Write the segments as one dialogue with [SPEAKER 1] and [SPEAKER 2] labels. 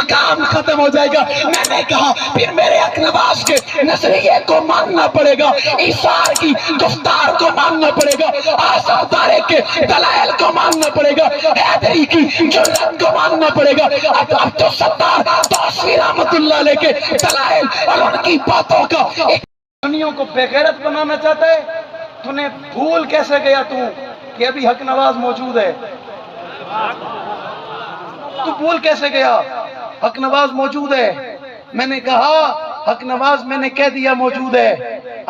[SPEAKER 1] مقام ختم ہو جائے گا۔ میں نے کہا پھر میرے حق نواز کے نظریے کو ماننا پڑے گا، عیسار کی گفتار کو ماننا پڑے گا، آزم دارے کے دلائل کو ماننا پڑے گا، حیدری کی جرات کو ماننا پڑے گا۔ عبد الستار توسوی رحمت اللہ علیہ کے دلائل اور ان کی باتوں کا
[SPEAKER 2] دنیا کو بے غیرت بنانا چاہتا ہے۔ تو نے بھول کیسے گیا تو کہ ابھی حق نواز موجود ہے؟ تو بھول کیسے گیا؟ حق نواز موجود ہے۔ میں نے کہا حق نواز میں نے کہہ دیا موجود ہے،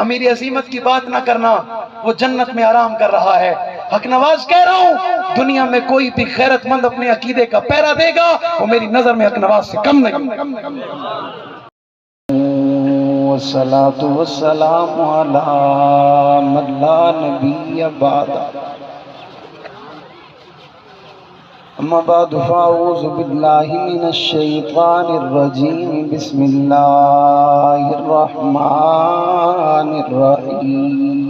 [SPEAKER 2] امیر عظیمت کی بات نہ کرنا، وہ جنت میں آرام کر رہا ہے۔ حق نواز کہہ رہا ہوں دنیا میں کوئی بھی غیرت مند اپنے عقیدے کا پیرا دے گا وہ میری نظر میں حق نواز سے کم نہیں۔
[SPEAKER 3] والصلاة والسلام على من لا نبي بعد اما بعد فاعوذ بالله من الشيطان الرجيم بسم الله الرحمن الرحيم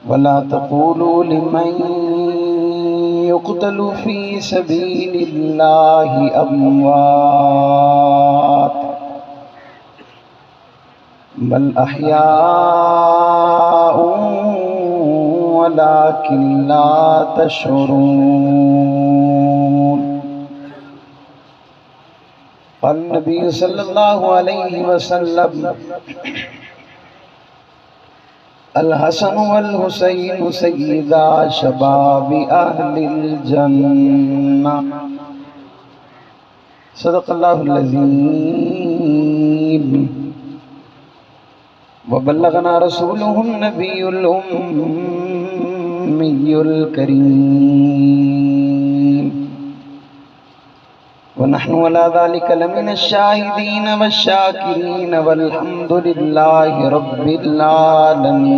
[SPEAKER 3] ولا تقولوا لمن يقتل في سبيل الله أموات بل أحياء ولكن لا تشعرون قال النبي صلى الله عليه وسلم الحسن والحسین سیدا شباب اہل الجنہ صدق اللہ العظیم وبلغنا رسوله النبی الأمی الکریم ونحن على ذلك لمن الشاهدين والشاكرين والحمد لله رب العالمين۔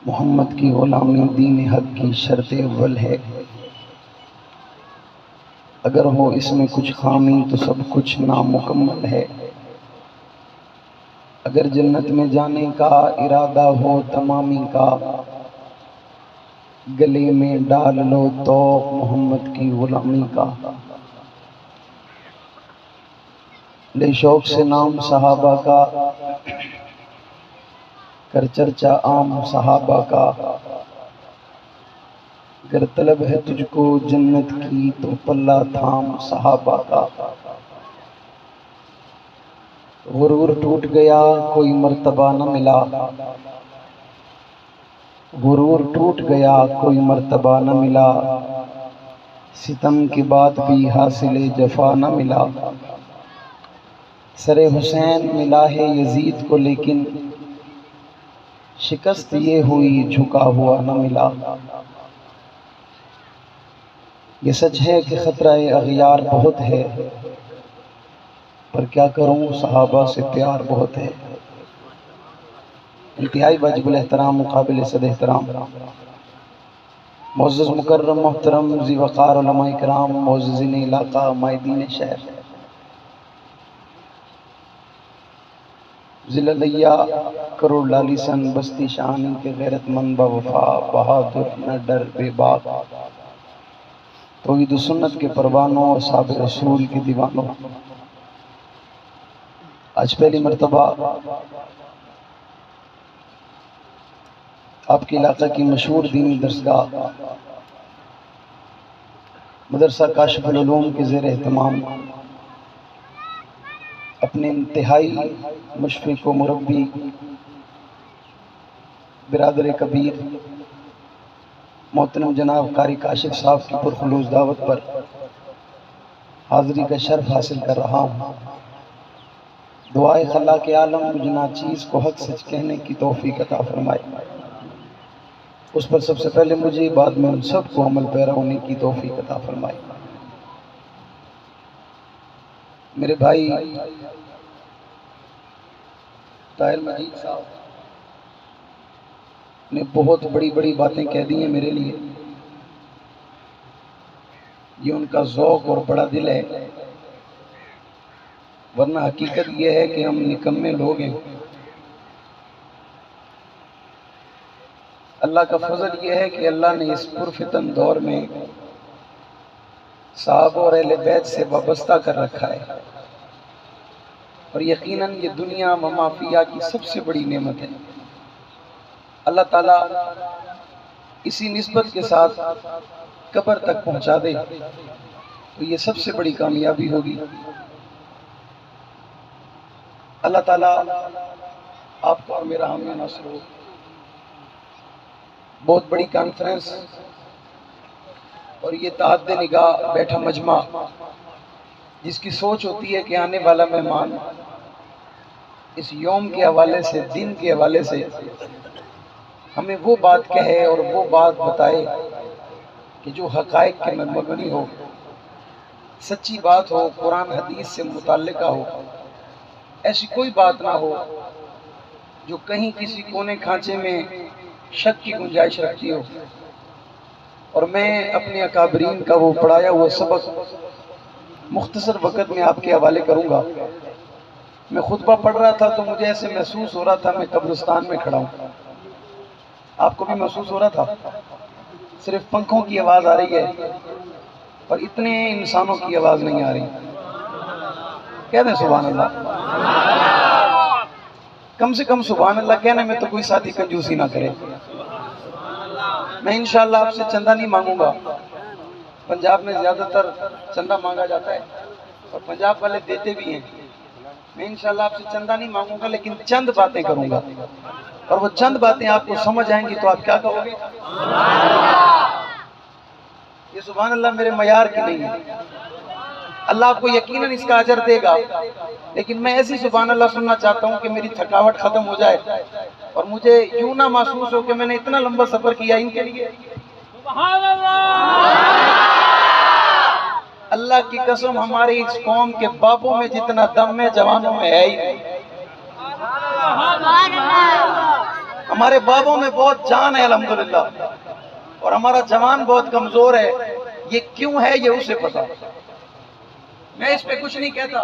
[SPEAKER 3] محمد کی غلامی دین حق کی شرط اول ہے، اگر ہو اس میں کچھ خامی تو سب کچھ نامکمل ہے۔ اگر جنت میں جانے کا ارادہ ہو تمامی کا، گلے میں ڈال لو تو محمد کی غلامی کا۔ لے شوق سے نام صحابہ کا، کر چرچا عام صحابہ کا۔ گر طلب ہے تجھ کو جنت کی تو پلہ تھام صحابہ کا۔ غرور ٹوٹ گیا کوئی مرتبہ نہ ملا، غرور ٹوٹ گیا کوئی مرتبہ نہ ملا، ستم کے بعد بھی حاصل جفا نہ ملا۔ سر حسین ملا ہے یزید کو لیکن شکست یہ ہوئی جھکا ہوا نہ ملا۔ یہ سچ ہے کہ خطرہ اغیار بہت ہے، پر کیا کروں صحابہ سے پیار بہت ہے۔ انتہائی واجب الاحترام مقابل صد احترام معزز مکرم محترم ذی وقار علماء کرام، معززین علاقہ، مائدین شہر، ضلع لیا کروڑ لالی سن بستی شانی کے غیرت مند با وفا بہادر نہ ڈر بے باک توحید و سنت کے پروانوں، اصحاب رسول کے دیوانوں، آج پہلی مرتبہ آپ کے علاقہ کی مشہور دینی درسگاہ مدرسہ کاشف العلوم کے زیر اہتمام اپنے انتہائی مشفق و مربی برادر کبیر محترم جناب قاری کاشف صاحب کی پرخلوص دعوت پر حاضری کا شرف حاصل کر رہا ہوں۔ دعائے خلاق عالم مجھے ناچیز کو حق سچ کہنے کی توفیق عطا فرمائے، اس پر سب سے پہلے مجھے بعد میں ان سب کو عمل پیرا ہونے کی توفیق عطا فرمائے۔ میرے بھائی طاہر مجید صاحب نے بہت بڑی بڑی باتیں کہہ دی ہیں میرے لیے، یہ ان کا ذوق اور بڑا دل ہے، ورنہ حقیقت یہ ہے کہ ہم نکمے لوگ ہیں۔ اللہ کا فضل یہ ہے کہ اللہ نے اس پرفتن دور میں صحابہ اور اہل بیت سے وابستہ کر رکھا ہے، اور یقیناً یہ دنیا و ما فیہا کی سب سے بڑی نعمت ہے۔ اللہ تعالیٰ اسی نسبت کے ساتھ قبر تک پہنچا دے تو یہ سب سے بڑی کامیابی ہوگی۔ اللہ تعالیٰ آپ کو اور میرا حامی ناصر ہو۔ بہت بڑی کانفرنس اور یہ تحت نگاہ بیٹھا مجمع، جس کی سوچ ہوتی ہے کہ آنے والا مہمان اس یوم کے حوالے سے، دن کے حوالے سے ہمیں وہ بات کہے اور وہ بات بتائے کہ جو حقائق کے مبنی ہو، سچی بات ہو، قرآن حدیث سے متعلقہ ہو، ایسی کوئی بات نہ ہو جو کہیں کسی کونے کھانچے میں شک کی گنجائش رکھتی ہو۔ اور میں اپنے اکابرین کا وہ پڑھایا ہوا سبق مختصر وقت میں آپ کے حوالے کروں گا۔ میں خطبہ پڑھ رہا تھا تو مجھے ایسے محسوس ہو رہا تھا میں قبرستان میں کھڑا ہوں۔ آپ کو بھی محسوس ہو رہا تھا؟ صرف پنکھوں کی آواز آ رہی ہے اور اتنے انسانوں کی آواز نہیں آ رہی۔ کہہ دیں سبحان اللہ، کم سے کم سبحان اللہ کہنے میں تو کوئی ساتھی کنجوسی نہ کرے۔ میں انشاءاللہ آپ سے چندہ نہیں مانگوں گا، پنجاب میں زیادہ تر چندہ مانگا جاتا ہے اور پنجاب والے دیتے بھی ہیں۔ میں انشاءاللہ آپ سے چندہ نہیں مانگوں گا، لیکن چند باتیں کروں گا، اور وہ چند باتیں آپ کو سمجھ آئیں گی تو آپ کیا کہو گے؟ یہ سبحان اللہ میرے معیار کی نہیں ہے، اللہ آپ کو یقیناً اس کا اجر دے گا، لیکن میں ایسی سبحان اللہ سننا چاہتا ہوں کہ میری تھکاوٹ ختم ہو جائے اور مجھے یوں نہ محسوس ہو کہ میں نے اتنا لمبا سفر کیا ان کے لیے۔ سبحان اللہ! اللہ کی قسم ہماری اس قوم کے باپوں میں جتنا دم ہے جوانوں میں ہے ہی نہیں۔ ہمارے بابوں میں بہت جان ہے الحمدللہ، اور ہمارا جوان بہت کمزور ہے۔ یہ کیوں ہے یہ اسے پتا۔ میں اس پہ کچھ نہیں کہتا،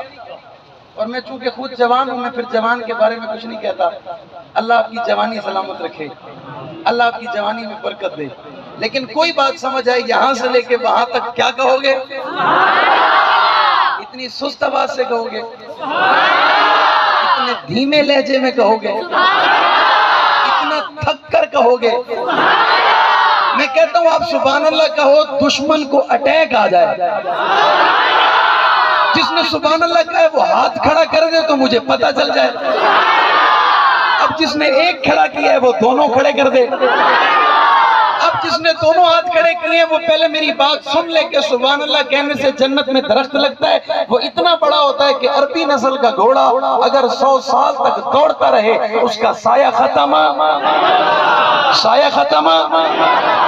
[SPEAKER 3] اور میں چونکہ خود جوان ہوں میں پھر جوان کے بارے میں کچھ نہیں کہتا۔ اللہ آپ کی جوانی سلامت رکھے، اللہ آپ کی جوانی میں برکت دے۔ لیکن کوئی بات سمجھ آئے یہاں سے لے کے وہاں تک کیا کہو گے؟ اتنی سست آواز سے کہو گے؟ اتنے دھیمے لہجے میں کہو گے؟ اتنا تھک کر کہو گے؟ میں کہتا ہوں آپ سبحان اللہ کہو، دشمن کو اٹیک آ جائے۔ جس نے سبحان اللہ کہا ہے وہ ہاتھ کھڑا کر دے تو مجھے پتہ چل جائے۔ اب جس نے ایک کھڑا کیا ہے وہ دونوں کھڑے کر دے۔ اب جس نے دونوں ہاتھ کھڑے کیے ہیں وہ پہلے میری بات سن لے کہ سبحان اللہ کہنے سے جنت میں درخت لگتا ہے، وہ اتنا بڑا ہوتا ہے کہ عربی نسل کا گھوڑا اگر 100 سال تک دوڑتا رہے اس کا سایہ ختم، سایہ ختم،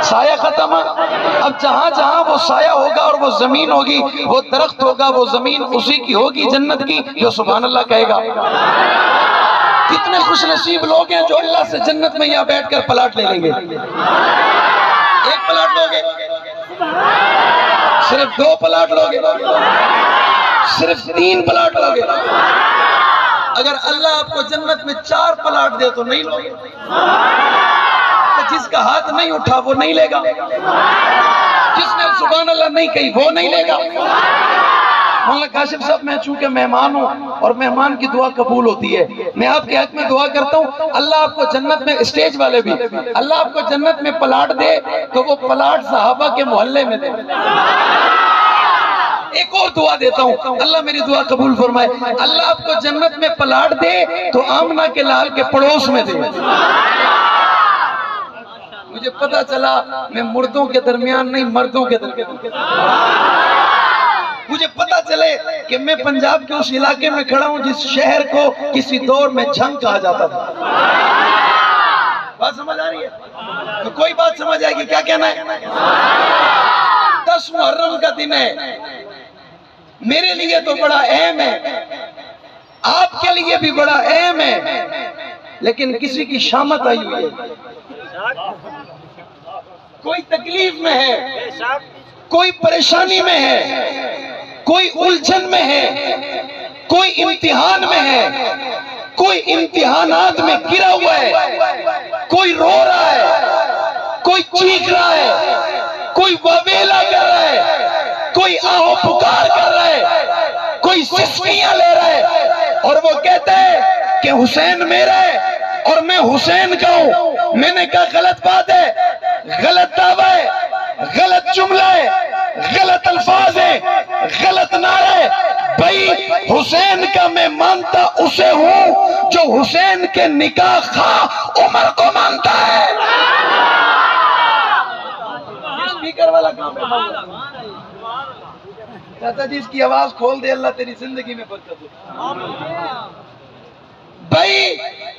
[SPEAKER 3] سایہ ختم۔ اب جہاں جہاں وہ سایہ ہوگا اور وہ زمین ہوگی، وہ درخت ہوگا، وہ زمین اسی کی ہوگی جنت کی جو سبحان اللہ کہے گا۔ کتنے خوش نصیب لوگ ہیں جو اللہ سے جنت میں یہاں بیٹھ کر پلاٹ لے لیں گے۔ ایک پلاٹ لوگے، صرف 2 پلاٹ لوگے، صرف 3 پلاٹ لوگے۔ اگر اللہ آپ کو جنت میں 4 پلاٹ دے تو نہیں لوگے۔ تو جس کا ہاتھ نہیں اٹھا وہ نہیں لے گا، جس نے سبحان اللہ نہیں کہی وہ نہیں لے گا۔ مولانا کاشف صاحب میں چونکہ مہمان ہوں اور مہمان کی دعا قبول ہوتی ہے، میں آپ کے حق میں دعا کرتا ہوں اللہ آپ کو جنت میں، اسٹیج والے بھی، اللہ آپ کو جنت میں پلاٹ دے تو وہ پلاٹ صحابہ کے محلے میں دے۔ ایک اور دعا دیتا ہوں، اللہ میری دعا قبول فرمائے، اللہ آپ کو جنت میں پلاٹ دے تو آمنہ کے لال کے پڑوس میں دے۔ مجھے پتا چلا میں مردوں کے درمیان نہیں مردوں کے درمیان، مجھے پتا چلے کہ میں پنجاب کے اس علاقے میں کھڑا ہوں جس شہر کو کسی دور میں جھنگ کہا جاتا تھا۔ بات سمجھ آ رہی ہے؟ تو کوئی بات سمجھ آئے گی کیا کہنا ہے؟ 10 محرم کا دن ہے، میرے لیے تو بڑا اہم ہے، آپ کے لیے بھی بڑا اہم ہے، لیکن کسی کی شامت آئی ہوئی ہے، کوئی تکلیف میں ہے، کوئی پریشانی میں ہے، کوئی الجھن میں ہے، کوئی امتحان میں ہے، کوئی امتحانات میں گرا ہوا ہے، کوئی رو رہا ہے،
[SPEAKER 1] چیخ رہا ہے، کوئی وویلا کر رہا ہے، کوئی آہو پکار کر رہا ہے، کوئی سسکیاں لے رہا ہے، اور وہ کہتے ہیں کہ حسین میرا ہے اور میں حسین کا ہوں۔ میں نے کہا غلط بات ہے، غلط دعویٰ ہے، غلط جملہ ہے، غلط الفاظ ہیں، غلط نعرہ ہے۔ بھائی حسین کا میں مانتا اسے ہوں جو حسین کے نکاح خواہ عمر کو مانتا ہے۔
[SPEAKER 2] اسپیکر والا کام ہے چاچا جی، اس کی آواز کھول دے، اللہ تیری زندگی میں برکت دے۔
[SPEAKER 1] بھائی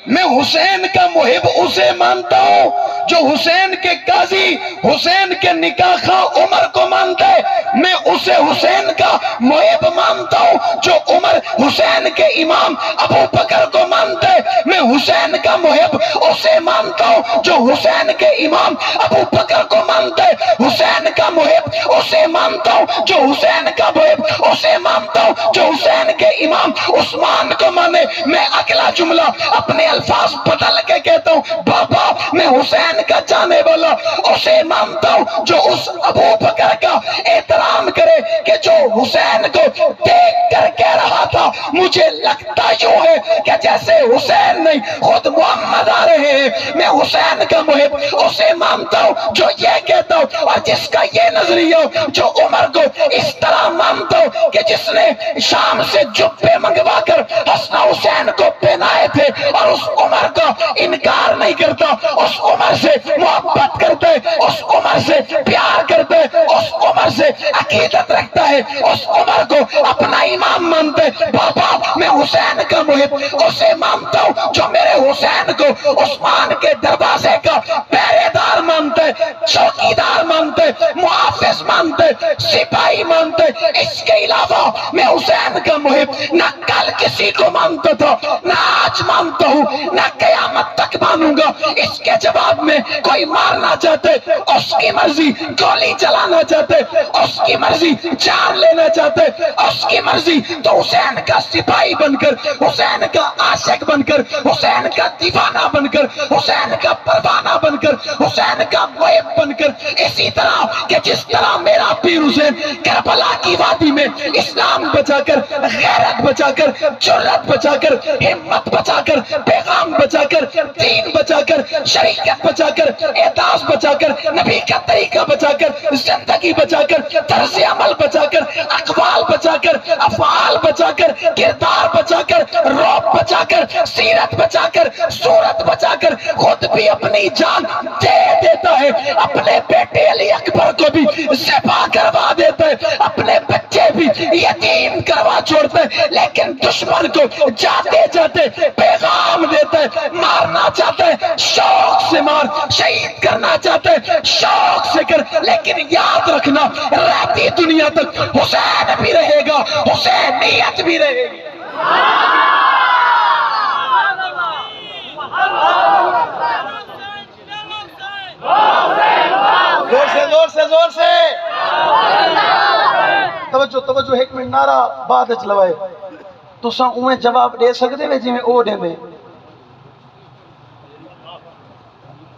[SPEAKER 1] میں حسین کا محب اسے مانتا ہوں جو حسین کے قاضی، حسین کے نکاح خواہ عمر کو مانتا ہے۔ میں اسے حسین کا محب مانتا ہوں جو عمر حسین کے امام ابو بکر کو مانتا ہے۔ میں حسین کا محب اسے مانتا ہوں جو حسین کے امام ابو بکر کو مانتا ہے۔ حسین کا محب اسے مانتا ہوں جو حسین کا محب اسے مانتا ہوں جو حسین کے امام عثمان کو مانے۔ میں اگلا جملہ اپنے الفاظ بدل کے کہتا ہوں، بابا میں حسین کا جانے والا اسے مانتا ہوں جو اس ابو بکر کا احترام کرے کہ جو حسین کو دیکھ کر کہہ رہا تھا مجھے لگتا یوں ہے کہ جیسے حسین نہیں خود محمد آ رہے ہیں۔ میں حسین کا محب اسے مانتا ہوں جو یہ کہتا ہوں اور جس کا یہ نظریہ ہو، جو عمر کو اس طرح مانتا ہوں کہ جس نے شام سے جبے منگوا کر حسن حسین کو پہنائے تھے اور اس عمر کا انکار نہیں کرتا، اس عمر سے محبت کرتے، اس عمر سے پیار کرتے، اس عمر سے عقیدت رکھتا ہے، اس عمر کو اپنا امام مانتے۔ بابا میں حسین کا محب اسے مانتا ہوں جو میرے حسین کو عثمان کے دروازے کا پہرے دار مانتے، چوکیدار مانتے، محافظ مانتے، سپاہی مانتے۔ اس کے علاوہ میں حسین کا محب نہ کل کسی کو مانتا تھا، نہ آج مانتا ہوں، نہ قیامت تک مانوں گا۔ اس کے جواب میں کوئی مارنا چاہتے اس کی مرضی، گولی چلانا چاہتے اس کی مرضی، جان لینا چاہتے اس کی مرضی، تو حسین کا سپاہی بن کر، حسین کا عاشق بن کر، حسین کا دیوانہ بن کر، حسین کا پروانہ بن کر، حسین کا محب بن کر، اسی طرح کہ جس طرح میرا پیر حسین کربلا کی وادی میں اسلام بچا کر، غیرت بچا کر، جرات بچا کر، ہمت بچا کر، پیغام بچا کر، دین بچا کر، شریعت بچا کر، اعتراض بچا کر، نبی کا طریقہ بچا کر، زندگی بچا کر، طرز عمل بچا کر، اقوال بچا کر، افعال بچا کر، کردار بچا کر، روح بچا کر، سیرت بچا کر، صورت بچا کر، خود بھی اپنی جان دے دیتا ہے، اپنے بیٹے علی اکبر کو بھی ذبح کروا دیتا ہے، اپنے بچے بھی یتیم کروا چھوڑتا ہے، لیکن دشمن کو جاتے جاتے پیغام دیتا ہے، مارنا چاہتا ہے شوق سے مار، شہید کرنا چاہتا ہے شوق سے کر، لیکن یاد رکھنا رہتی دنیا تک حسین بھی رہے گا، حسینیت بھی رہے گی۔
[SPEAKER 2] زور سے زور سے زور سے توجہ توجہ، ایک منٹ نعرہ بعد وچ لوائے تساں اوے جواب دے سکدے وے جویں او دیندے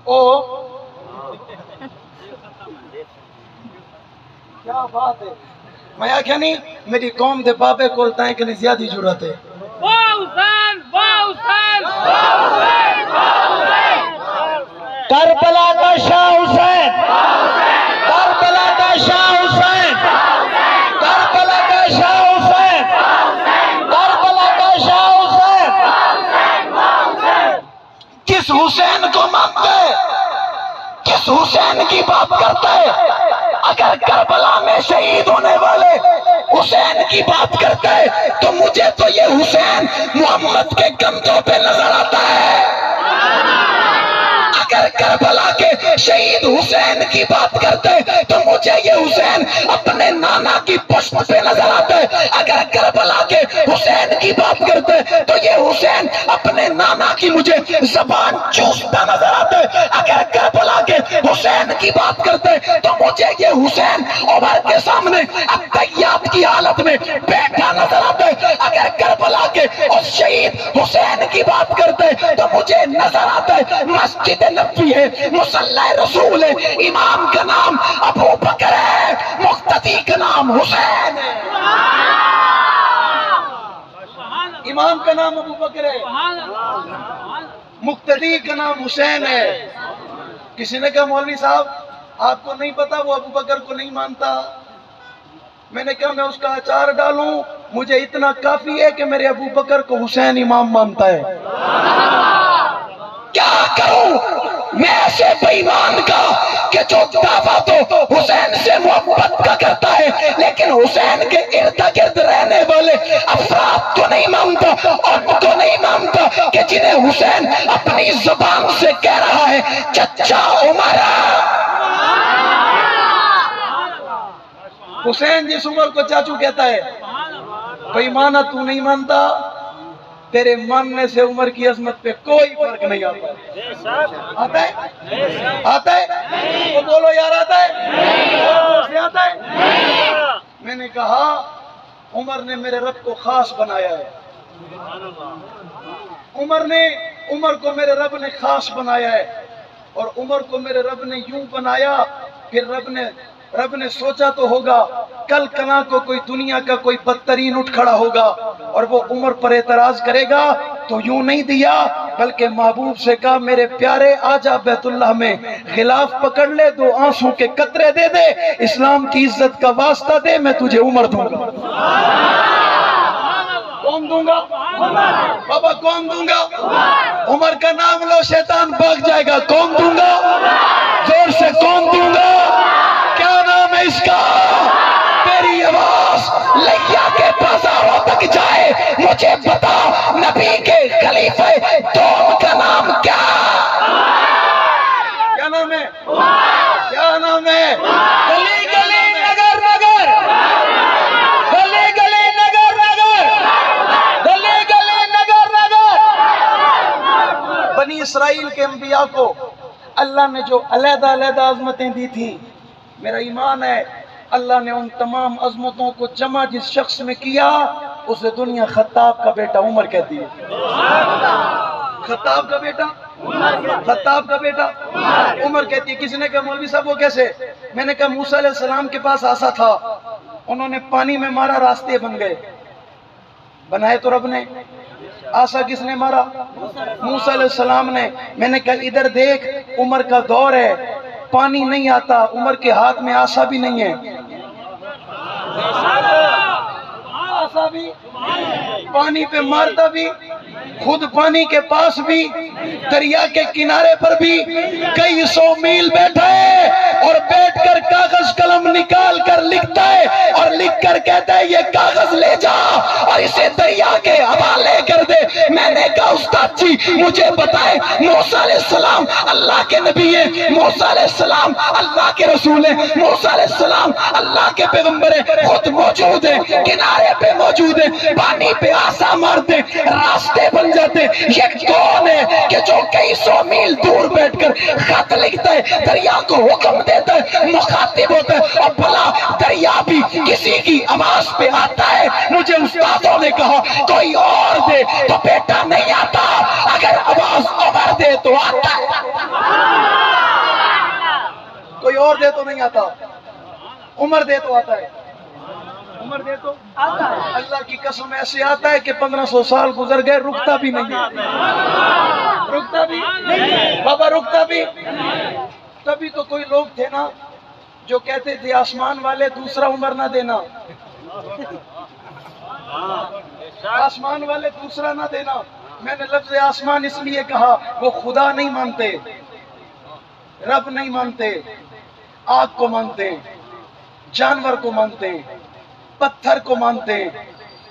[SPEAKER 2] او کیا بات ہے۔ میں آکھیا نہیں میری قوم دے بابے کول تائیں کہ زیادہ ضرورت ہے۔
[SPEAKER 1] کربلا کا شاہ حسین، کربلا کا شاہ حسین، کربلا کا شاہ حسین، کربلا کا شاہ حسین۔ کس حسین کو مانتے، کس حسین کی بات کرتا ہے؟ اگر کربلا میں شہید ہونے والے حسین کی بات کرتا ہے تو مجھے تو یہ حسین محمد کے کندھوں پہ نظر آتا ہے۔ اگر کربلا کے شہید حسین کی بات کرتے تو مجھے یہ حسین اپنے نانا کی پشت پہ نظر آتا ہے۔ اگر کربلا کے حسین کی بات کرتے تو یہ حسین اپنے نانا کی مجھے زبان چوستا نظر آتا ہے۔ اگر کربلا کے حسین کی بات کرتے تو مجھے یہ حسین عمر کے سامنے الطیات کی حالت میں بیٹھا نظر آتا ہے. اگر کربلا کے اس شہید حسین کی بات کرتے تو مجھے نظر آتا ہے مسجد نبوی ہے, مصلی رسول ہے, امام کا نام ابو بکر ہے, مقتدی کا نام حسین ہے.
[SPEAKER 2] امام کا نام ابو بکر ہے, مقتدی کا نام حسین ہے. کسی نے کہا مولوی صاحب آپ کو نہیں پتا وہ ابو بکر کو نہیں مانتا. میں نے کہا میں اس کا اچار ڈالوں, مجھے اتنا کافی ہے کہ میرے ابو بکر کو حسین امام مانتا ہے.
[SPEAKER 1] کیا کروں میں ایسے بے ایمان کا کہ جو دعویٰ تو حسین سے محبت کا کرتا ہے لیکن حسین کے ارد گرد رہنے والے افراد کو نہیں مانتا, ان کو نہیں مانتا کہ جنہیں حسین اپنی زبان سے کہہ رہا ہے چچا عمر.
[SPEAKER 2] حسین جس عمر کو چاچو کہتا ہے, بے ایمانہ تو نہیں مانتا, تیرے ماننے سے عمر کی عظمت پہ کوئی فرق نہیں آتا. آتا ہے؟ آتا ہے؟ تو بولو یار آتا ہے؟ آتا ہے؟ میں نے کہا عمر نے میرے رب کو خاص بنایا ہے. عمر کو میرے رب نے خاص بنایا ہے, اور عمر کو میرے رب نے یوں بنایا, پھر رب نے سوچا تو ہوگا کل کنا کو کوئی دنیا کا کوئی بدترین اٹھ کھڑا ہوگا اور وہ عمر پر اعتراض کرے گا, تو یوں نہیں دیا بلکہ محبوب سے کہا میرے پیارے آجا بیت اللہ میں, غلاف پکڑ لے, 2 آنسوں کے قطرے دے دے, اسلام کی عزت کا واسطہ دے, میں تجھے عمر دوں گا. کون دوں گا بابا, کون دوں گا؟ عمر کا نام لو شیطان بھاگ جائے گا. کون دوں گا؟ زور سے کون دوں گا؟ کیا نام ہے اس کا؟ تیری آواز لیا کے بازاروں تک جائے, مجھے بتا نبی کے خلیفہ دوم کا نام کیا نام ہے؟ کیا نام ہے؟
[SPEAKER 1] گلی گلی نگر نگر, گلی گلی نگر نگر, گلی گلی نگر نگر.
[SPEAKER 2] بنی اسرائیل کے انبیاء کو اللہ نے جو علیحدہ علیحدہ عظمتیں دی تھی, میرا ایمان ہے اللہ نے ان تمام عظمتوں کو جمع جس شخص میں کیا اسے دنیا خطاب کا بیٹا عمر کہتی ہے. خطاب کا بیٹا, خطاب کا بیٹا عمر کہتی ہے. کسی نے کہا مولوی صاحب وہ کیسے؟ میں نے کہا موسیٰ علیہ السلام کے پاس آسا تھا, انہوں نے پانی میں مارا, راستے بن گئے. بنائے تو رب نے. آسا کس نے مارا؟ موسیٰ علیہ السلام نے. میں نے کہا ادھر دیکھ, عمر کا دور ہے, پانی نہیں آتا, عمر کے ہاتھ میں آسا بھی نہیں ہے. آسا بھی پانی پہ مارتا بھی, خود پانی کے پاس بھی, دریا کے کنارے پر بھی, کئی 100 میل بیٹھا ہے اور بیٹھ کر کاغذ قلم نکال کر لکھتا ہے اور لکھ کر کہتا ہے یہ کاغذ لے جا اور اسے دریا کے حوالے کر دے. میں نے کہا استاد جی مجھے بتائے, موسیٰ علیہ السلام اللہ کے نبی ہیں, موسیٰ علیہ السلام اللہ کے رسول ہیں, موسیٰ علیہ السلام اللہ کے پیغمبر ہیں, خود موجود ہیں, کنارے پہ موجود ہیں, پانی پہ آسا مارتے, راستے بن جاتے. یہ کون ہے کہ جو کئی 100 میل دور بیٹھ کر خط لکھتا ہے, دریا کو حکم دیتا ہے, مخاطب ہوتا ہے, اور بھلا دریا بھی کسی کی آواز پہ آتا ہے؟ مجھے استادوں نے کہا کوئی اور دے تو بیٹا نہیں آتا, اگر آواز عمر دے تو آتا ہے. کوئی اور دے تو نہیں آتا, عمر دے تو آتا ہے. عمر دے تو آتا ہے. اللہ کی قسم ایسے آتا ہے کہ 1500 سال گزر گئے, رکتا بھی نہیں, رکتا بھی بابا, رکتا بھی. تبھی تو کوئی لوگ تھے نا جو کہتے تھے آسمان والے دوسرا عمر نہ دینا, آسمان والے دوسرا نہ دینا. میں نے لفظ آسمان اس لیے کہا, وہ خدا نہیں مانتے, رب نہیں مانتے, آگ کو مانتے, جانور کو مانتے, پتھر کو مانتے.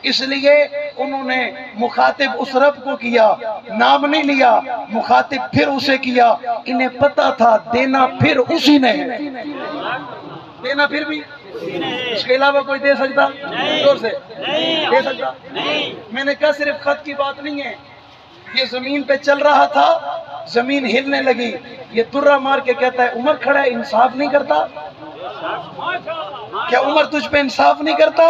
[SPEAKER 2] اس لیے انہوں نے مخاطب اس رب کو کیا, نام نہیں لیا, مخاطب پھر اسے کیا. انہیں پتا تھا دینا پھر اسی نے ہے, دینا پھر بھی اس کے علاوہ کوئی دے سکتا؟ زور سے دے سکتا؟ میں نے کہا صرف خط کی بات نہیں ہے, یہ زمین پہ چل رہا تھا, زمین ہلنے لگی, یہ درہ مار کے کہتا ہے عمر کھڑا ہے, انصاف نہیں کرتا. کیا عمر تجھ پہ انصاف نہیں کرتا؟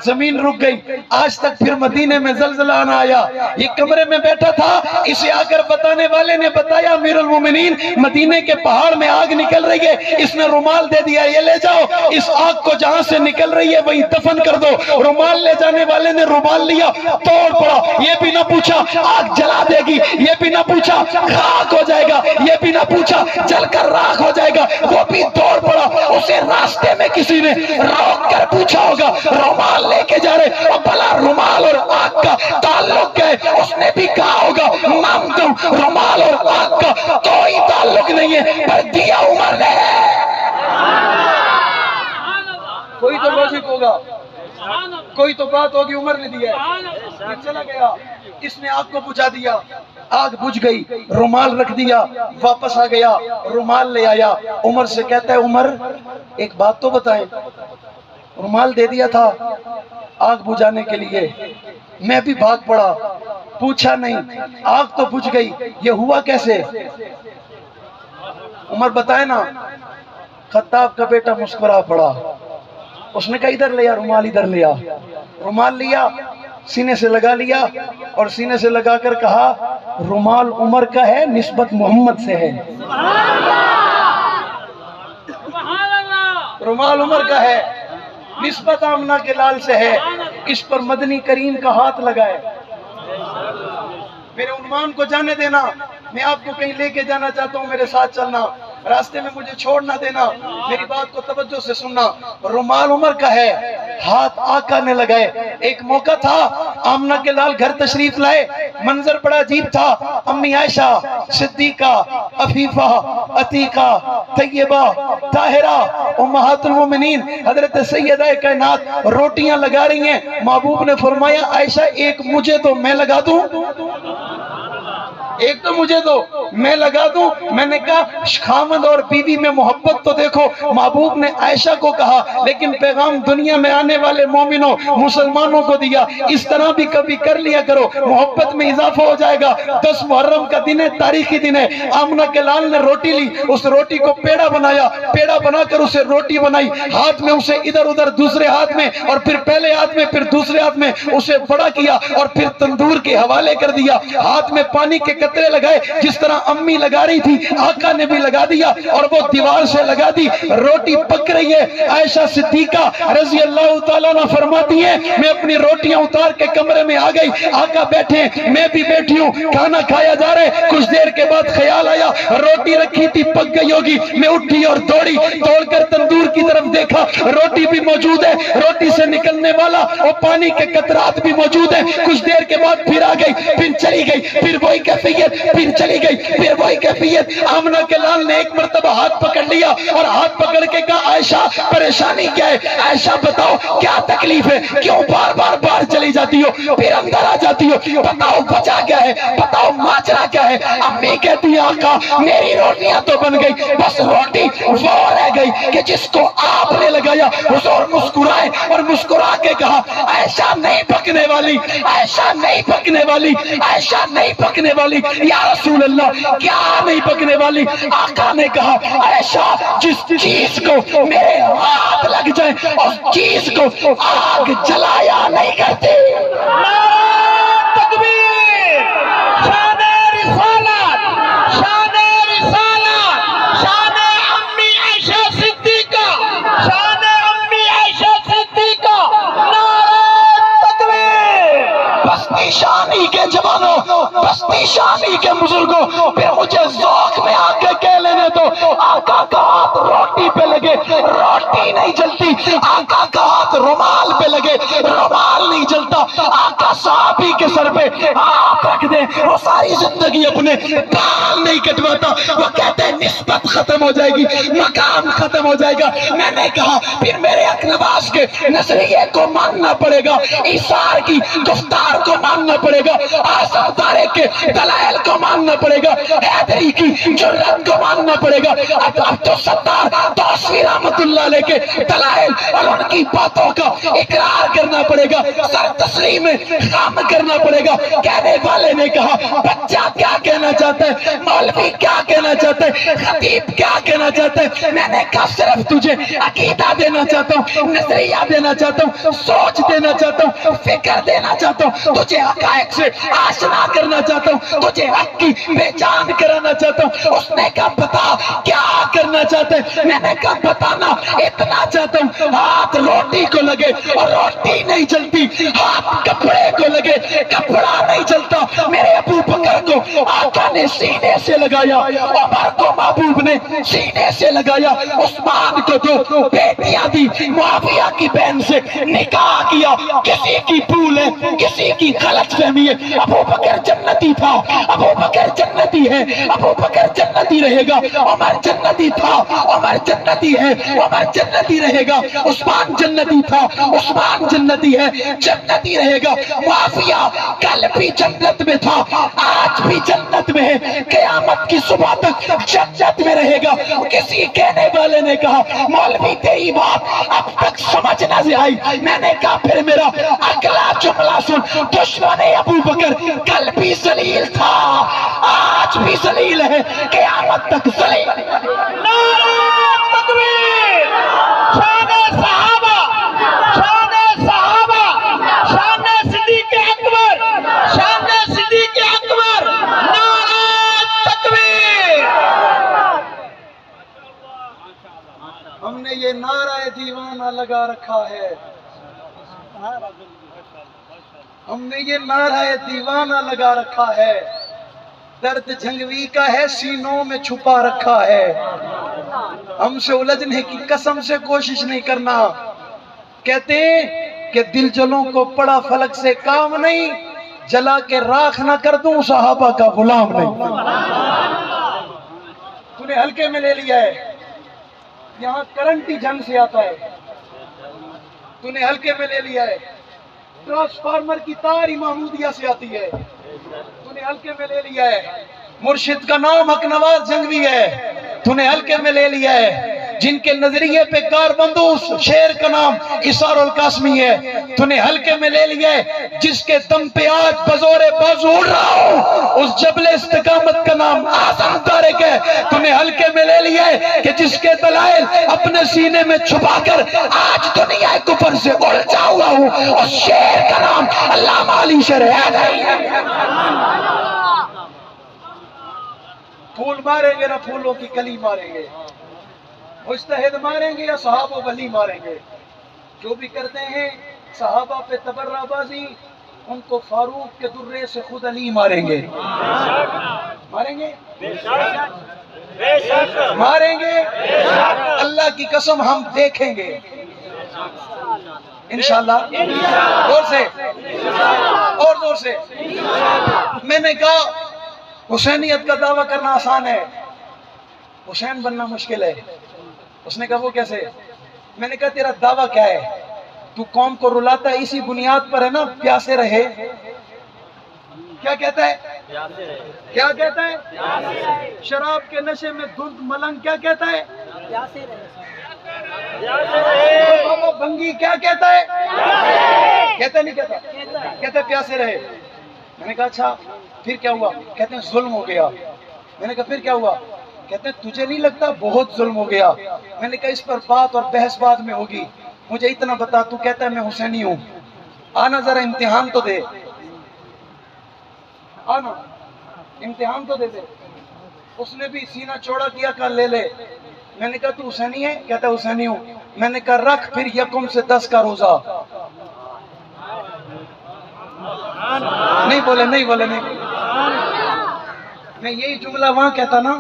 [SPEAKER 2] زمین رک گئی. آج تک پھر مدینے میں زلزلہ نہ آیا. یہ کمرے میں بیٹھا تھا, اسے آ کر بتانے والے نے بتایا امیر المومنین مدینے کے پہاڑ میں آگ نکل رہی ہے. اس نے رومال دے دیا, یہ لے جاؤ, اس آگ کو جہاں سے نکل رہی ہے وہیں دفن کر دو. رومال لے جانے والے نے رومال لیا, توڑ پڑا. یہ بھی نہ پوچھا آگ جلا دے گی, یہ بھی نہ پوچھا خاک ہو جائے گا, یہ بھی نہ پوچھا جل کر راکھ ہو جائے گا. وہ بھی توڑ پڑا. اسے راستے میں کسی نے روک کر پوچھا ہوگا رومال لے کے جا رہے, اور بھلا رومال اور آگ کا تعلق ہے؟ اس نے بھی کہا ہوگا مامدم رومال اور آگ کا کوئی تعلق نہیں ہے, پر دیا عمر نے. کوئی تو لوجک ہوگا, کوئی تو بات ہوگی, عمر نے دیا ہے. چلا گیا, اس نے آگ کو بجھا دیا, آگ بجھ گئی, رومال رکھ دیا, واپس آ گیا, رومال لے آیا. عمر سے کہتا ہے عمر ایک بات تو بتائیں, رومال دے دیا تھا آگ بجھانے کے لیے, میں بھی بھاگ پڑا, پوچھا نہیں, آگ تو بجھ گئی, یہ ہوا کیسے؟ عمر بتائے نا. خطاب کا بیٹا مسکرا پڑا. اس نے کہا ادھر لیا رومال, ادھر لیا. رومال لیا, سینے سے لگا لیا, اور سینے سے لگا کر کہا رومال عمر کا ہے, نسبت محمد سے ہے. رومال عمر کا ہے, نسبت آمنہ کے لال سے ہے, اس پر مدنی کریم کا ہاتھ لگائے. میرے عنوان کو جانے دینا, میں آپ کو کہیں لے کے جانا چاہتا ہوں, میرے ساتھ چلنا, راستے میں مجھے چھوڑ نہ دینا, میری بات کو توجہ سے سننا. رومال عمر کا ہے, ہاتھ آقا نے لگائے. ایک موقع تھا, آمنہ کے لال گھر تشریف لائے, منظر بڑا عجیب تھا. امی عائشہ, صدیقہ, عفیفہ, عتیقہ, طیبہ, طاہرہ, امہات المومنین, حضرت سیدہ کائنات روٹیاں لگا رہی ہیں. محبوب نے فرمایا عائشہ ایک مجھے تو میں لگا دوں, ایک تو مجھے دو میں لگا دوں. میں نے کہا خاوند اور بیوی میں محبت تو دیکھو. محبوب نے عائشہ کو کہا, لیکن پیغام دنیا میں آنے والے مومنوں مسلمانوں کو دیا, اس طرح بھی کبھی کر لیا کرو, محبت میں اضافہ ہو جائے گا. 10 محرم کا دن ہے, تاریخی دن ہے. آمنہ کے لال نے روٹی لی, اس روٹی کو پیڑا بنایا, پیڑا بنا کر اسے روٹی بنائی, ہاتھ میں اسے ادھر ادھر, دوسرے ہاتھ میں, اور پھر پہلے ہاتھ میں, پھر دوسرے ہاتھ میں اسے بڑا کیا, اور پھر تندور کے حوالے کر دیا. ہاتھ میں پانی کے قطرے لگائے, جس طرح امی لگا رہی تھی آقا نے بھی لگا دیا, اور وہ دیوار سے لگا دی. روٹی پک رہی ہے. عائشہ صدیقہ رضی اللہ تعالیٰ عنہ فرماتی ہیں میں اپنی روٹیاں اتار کے کمرے میں آ گئی, آقا بیٹھے, میں بھی بیٹھی ہوں, کھانا کھایا جا رہا ہے. کچھ دیر کے بعد خیال آیا روٹی رکھی تھی پک گئی ہوگی. میں اٹھی اور دوڑی, دوڑ کر تندور کی طرف دیکھا, روٹی بھی موجود ہے, روٹی سے نکلنے والا اور پانی کے قطرات بھی موجود ہیں. کچھ دیر کے بعد پھر آ گئی, پھر چلی گئی, پھر وہی کیفیت, پھر چلی گئی, پھر وہی کیفیت. آمنہ کے لال نے ایک مرتبہ ہاتھ پکڑ لیا, اور ہاتھ پکڑ کے کہا عائشہ پریشانی کیا ہے؟ عائشہ بتاؤ کیا تکلیف ہے, کیوں بار بار باہر چلی جاتی ہو, پھر اندر آ جاتی ہو, بتاؤ وجہ کیا ہے, بتاؤ ماجرا کیا ہے؟ امی کہتی ہے آقا میری روٹیاں تو بن گئی, بس روٹی وہ رہ گئی کہ جس کو آپ نے لگایا. حضور مسکرائے اور مسکرا کے کہا عائشہ نہیں پکنے والی, عائشہ نہیں پکنے والی, عائشہ نہیں پکنے والی. یا رسول اللہ کیا نہیں پکنے والی؟ آقا نے کہا عائشہ جس چیز کو میرے ہاتھ لگ جائے اس چیز کو آگ جلایا نہیں کرتے. تکبیر, شان رسالت, شان رسالت, شان امی عائشہ صدیقہ, شان امی عائشہ صدیقہ. نعرہ تکبیر. بستی شانی کے جوانوں, بستی شانی کے بزرگوں, پھر مجھے ذوق میں آ کے کہہ لینے دو, آقا کا ہاتھ روٹی پہ لگے, روٹی نہیں جلتی. آقا کا ہاتھ رومال پہ لگے, رومال نہیں جلتا. آقا صحابی کے سر پہ ہاتھ رکھ دیں, وہ ساری زندگی اپنے بال نہیں کٹواتا. وہ کہتے ہیں نسبت ختم ہو جائے گی, مقام ختم ہو جائے گا. میں نے کہا پھر میرے اقنواس کے نظریے کو ماننا پڑے گا, ایثار کی گفتار کو ماننا پڑے گا, اعظم دارے کے دلائل کو ماننا پڑے گا, حیدری کی جرات کو ماننا پڑے گا. اب تو ستار توسوی رحمت اللہ علیہ کے دلائل اور ان کی باتوں
[SPEAKER 1] حقیقتوں کا اقرار کرنا پڑے گا، سر تسلیم خام کرنا پڑے گا۔ کہنے والے نے کہا بچہ کیا کہنا چاہتا ہے، مولوی کیا کہنا چاہتا ہے، خطیب کیا کہنا چاہتا ہے؟ میں نے کہا صرف تجھے عقیدہ دینا چاہتا ہوں، نظریہ دینا چاہتا ہوں، سوچ دینا چاہتا ہوں، فکر دینا چاہتا ہوں، تجھے حقائق سے آشنا کرنا چاہتا ہوں، تجھے حق کی پہچان کرانا چاہتا ہوں۔ اس نے کہا بتا کیا کرنا چاہتے ہیں؟ میں نے کہا بتانا اتنا چاہتا ہوں ہاتھ روٹی کو لگے اور روٹی نہیں جلتی، ہاتھ کپڑے کو لگے کپڑا نہیں جلتا۔ میرے ابو بکر کو آقا نے سینے سے لگایا، عمر کو محبوب نے سینے سے لگایا، عثمان کو دو بیٹیاں دی، معاویہ کی بہن سے نکاح کیا۔ کسی کی بھول ہے، کسی کی غلط فہمی ہے۔ ابو بکر جنتی تھا، ابو بکر جنتی ہے، ابو بکر جنتی رہے گا، عمر جنتی تھا، عمر جنتی ہے، عمر جنتی رہے گا، عثمان جنتی تھا، عثمان جنتی ہے، جنتی رہے گا۔ معاویہ کل بھی جنت میں تھا، آج بھی جنت میں ہے، قیامت کی صبح تک جنت میں رہے گا۔ کسی کہنے والے نے کہا مولوی تیری بات اب تک سمجھ نہ سے آئی۔ میں نے کہا پھر میرا اگلا جملہ سن، دشمن ابو بکر کل بھی ذلیل تھا، آج بھی ذلیل ہے، قیامت تک ذلیل ہے۔
[SPEAKER 4] نعرہ تکبیر! شان صحابہ، شان صحابہ، شان صدیق اکبر، شان صدیق اکبر، نعرہ تکبیر!
[SPEAKER 2] ہم نے یہ نعرہ دیوانہ لگا رکھا ہے، ہم نے یہ نعرہ دیوانہ لگا رکھا ہے، درد جھنگوی کا ہے سینوں میں چھپا رکھا ہے۔ ہم سے الجھنے کی قسم سے کوشش نہیں کرنا۔ کہتے ہیں کہ دل جلوں کو پڑا فلک سے کام نہیں، جلا کے راکھ نہ کر دوں صحابہ کا غلام نہیں۔ تو نے ہلکے میں لے لیا ہے، یہاں کرنٹ ہی جنگ سے آتا ہے، تو نے ہلکے میں لے لیا ہے، ٹرانسفارمر کی تار ہی محمودیہ سے آتی ہے، تو نے ہلکے میں لے لیا ہے، مرشد کا نام حق نواز جنگوی ہے، تو نے ہلکے میں لے لیا ہے، جن کے نظریے پہ کار بندوس شیر کا نام اسار القاسمی ہے، تو نے ہلکے میں لے لیا ہے، جس کے دم پہ آج بزور بازو اڑ رہا ہوں اس جبل استقامت کا نام اعظم طارق ہے، تو نے ہلکے میں لے لیا ہے کہ جس کے دلائل اپنے سینے میں چھپا کر آج دنیا کفر سے الجھا ہوا ہوں، اور شیر کا نام علامہ علی شرح ہے۔ پھول ماریں گے نہ پھولوں کی کلی ماریں گے، مجتہد ماریں گے یا صحابہ ولی ماریں گے، جو بھی کرتے ہیں صحابہ پہ تبرہ بازی ان کو فاروق کے درے سے خود علی ماریں گے، ماریں گے ماریں گے، اللہ کی قسم ہم دیکھیں گے انشاءاللہ۔ زور سے اور زور سے۔ میں نے کہا حسینیت کا دعویٰ کرنا آسان ہے، حسین بننا مشکل ہے۔ اس نے کہا وہ کیسے؟ میں نے کہا تیرا دعویٰ کیا ہے؟ تو قوم کو رلاتا ہے اسی بنیاد پر ہے نا، پیاسے رہے۔ کیا کہتا ہے؟ کیا کہتا ہے؟ شراب کے نشے میں دھند ملنگ کیا کہتا ہے؟ بابا بنگی کیا کہتا ہے؟ کہتا نہیں کہتا؟ کہتا ہے پیاسے رہے۔ میں نے کہا اچھا پھر کیا ہوا؟ کہتے ہیں ظلم ہو گیا۔ میں نے کہا پھر کیا ہوا؟ کہتے ہیں تجھے نہیں لگتا بہت ظلم ہو گیا؟ میں نے کہا اس پر بات اور بحث بعد میں ہوگی، مجھے اتنا بتا، تو کہتا ہے میں حسینی ہوں، آنا ذرا امتحان تو دے، آنا امتحان تو دے دے۔ اس نے بھی سینہ چوڑا کیا، کہا لے لے۔ میں نے کہا تو حسینی ہے؟ کہتا ہے حسینی ہوں۔ میں نے کہا رکھ پھر یکم سے 10 کا روزہ۔ نہیں بولے نہیں بولے نہیں بولے۔ میں یہی جملہ وہاں کہتا نا،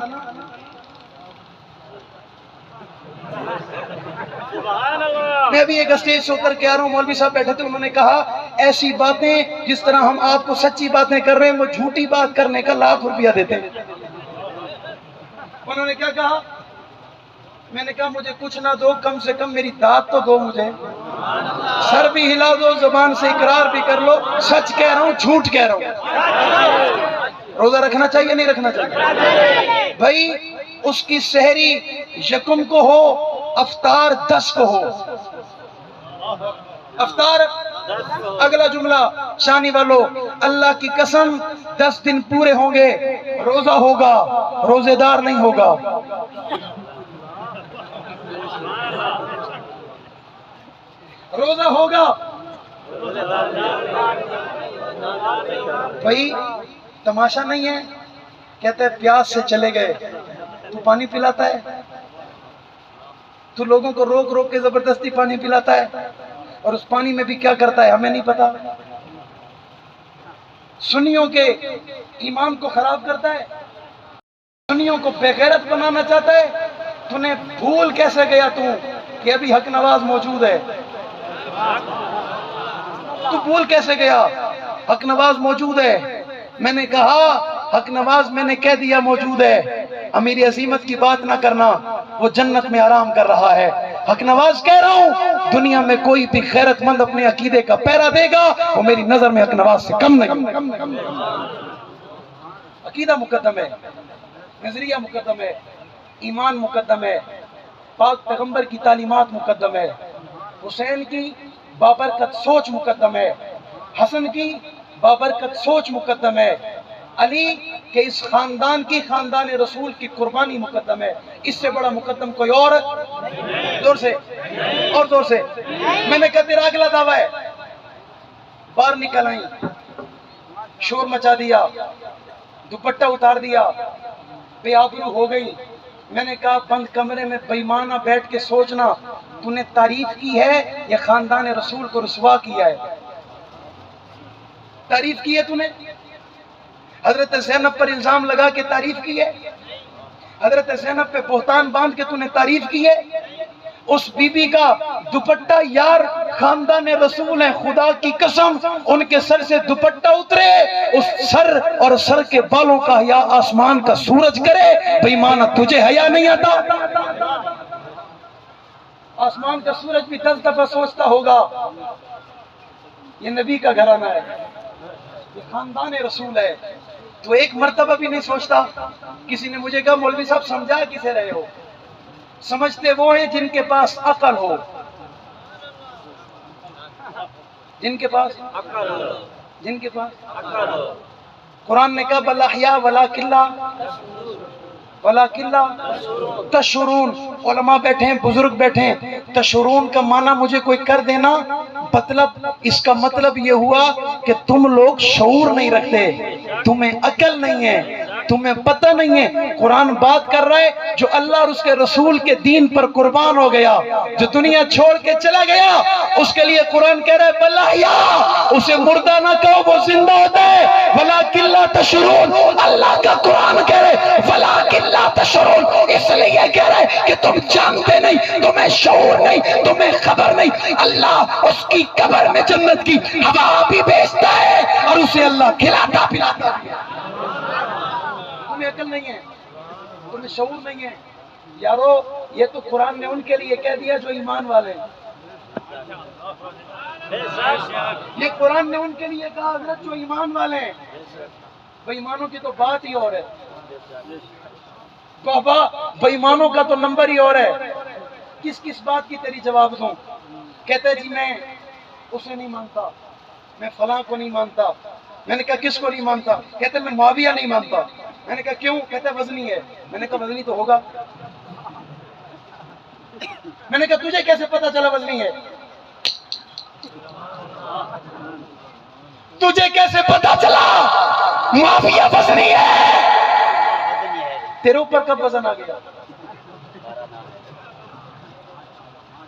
[SPEAKER 2] میں ابھی ایک اسٹیج سے اتر کے آ رہا ہوں، مولوی صاحب بیٹھے تھے، انہوں نے کہا ایسی باتیں جس طرح ہم آپ کو سچی باتیں کر رہے ہیں وہ جھوٹی بات کرنے کا ₹1,00,000 دیتے ہیں۔ انہوں نے کیا کہا؟ میں نے کہا مجھے کچھ نہ دو، کم سے کم میری داد تو دو مجھے، سر بھی ہلا دو، زبان سے اقرار بھی کر لو سچ کہہ رہا ہوں جھوٹ کہہ رہا ہوں۔ روزہ رکھنا چاہیے نہیں رکھنا چاہیے؟ بھائی اس کی سحری یکم کو ہو، افطار 10 کو ہو، افطار اگلا جملہ شانی والو اللہ کی قسم 10 دن پورے ہوں گے روزہ ہوگا روزے دار نہیں ہوگا روزہ ہوگا بھائی تماشا نہیں ہے کہتا ہے پیاس سے چلے گئے تو پانی پلاتا ہے تو لوگوں کو روک روک کے زبردستی پانی پلاتا ہے اور اس پانی میں بھی کیا کرتا ہے ہمیں نہیں پتا سنیوں کے ایمان کو خراب کرتا ہے سنیوں کو بے غیرت بنانا چاہتا ہے تو نے بھول کیسے گیا تو کہ ابھی حق نواز موجود ہے تو بھول کیسے گیا حق نواز موجود ہے میں نے کہا حق نواز میں نے کہہ دیا موجود ہے امیر عظیمت کی بات نہ کرنا وہ جنت میں آرام کر رہا ہے حق نواز کہہ رہا ہوں دنیا میں کوئی بھی غیرت مند اپنے عقیدے کا پیرا دے گا وہ میری نظر میں حق نواز سے کم نہیں عقیدہ مقدم ہے نظریہ مقدم ہے ایمان مقدم ہے پاک پیغمبر کی تعلیمات مقدم ہے حسین کی بابرکت سوچ مقدم ہے حسن کی بابرکت سوچ مقدم ہے علی کے اس خاندان کی خاندان رسول کی قربانی مقدم ہے اس سے بڑا مقدم کوئی اور زور سے اور زور سے میں نے کہا تیرا اگلا دعویٰ ہے باہر نکل آئی شور مچا دیا دوپٹہ اتار دیا بے آبرو ہو گئی میں نے کہا بند کمرے میں بےمانہ بیٹھ کے سوچنا تو نے تعریف کی ہے یا خاندان رسول کو رسوا کیا ہے تعریف کی ہے تو نے حضرت زینب پر الزام لگا کے تعریف کی ہے حضرت زینب پہ بہتان باندھ کے تو نے تعریف کی ہے اس بی بی کا دوپٹہ یار خاندان رسول ہے خدا کی قسم ان کے سر سے دوپٹہ اترے اس سر اور سر کے بالوں کا حیا آسمان کا سورج کرے بے ایمانہ تجھے حیا نہیں آتا آسمان کا سورج بھی 10 دفعہ سوچتا ہوگا یہ نبی کا گھرانہ ہے یہ خاندان رسول ہے تو ایک مرتبہ بھی نہیں سوچتا کسی نے مجھے کہا مولوی صاحب سمجھا کسے رہے ہو سمجھتے وہ ہیں جن کے پاس عقل ہو جن کے پاس قرآن نے کہا بل احیاء ولکن تشعرون علماء بیٹھے ہیں بزرگ بیٹھے ہیں تشعرون کا معنی مجھے کوئی کر دینا مطلب اس کا مطلب یہ ہوا کہ تم لوگ شعور نہیں رکھتے تمہیں عقل نہیں ہے تمہیں پتہ نہیں ہے قرآن بات کر رہا ہے جو اللہ اور اس کے رسول کے دین پر قربان ہو گیا جو دنیا چھوڑ کے چلا گیا اس کے لیے قرآن کہہ رہا ہے بل احیاء اسے مردہ نہ کہو وہ زندہ ہوتا ہے ولکن لا تشعرون اللہ کا قرآن کہہ رہے ولکن لا تشعرون اس لیے کہہ رہے کہ تم جانتے نہیں تمہیں شعور نہیں تمہیں خبر نہیں اللہ اس کی قبر میں جنت کی ہوا بھی بیچتا ہے اور اسے اللہ کھلاتا پلاتا ہے تمہیں عقل نہیں ہے تمہیں شعور نہیں ہے یارو یہ تو قرآن نے ان کے لیے کہہ دیا جو ایمان والے ہیں یہ قرآن نے ان کے لیے کہا حضرت جو ایمان والے ہیں بے ایمانوں کی تو بات ہی اور ہے بابا بے ایمانوں کا تو نمبر ہی اور ہے کس کس بات کی تیری جواب دوں کہتے جی میں اسے نہیں مانتا میں فلاں کو نہیں مانتا میں نے کہا کس کو نہیں مانتا کہتے میں معاویہ نہیں مانتا میں نے کہا کیوں کہتے وزنی ہے میں نے کہا وزنی تو ہوگا میں نے کہا تجھے کیسے پتا چلا وزنی ہے تجھے کیسے پتا چلا معاویہ وزنی ہے تیرے اوپر کب وزن آ گیا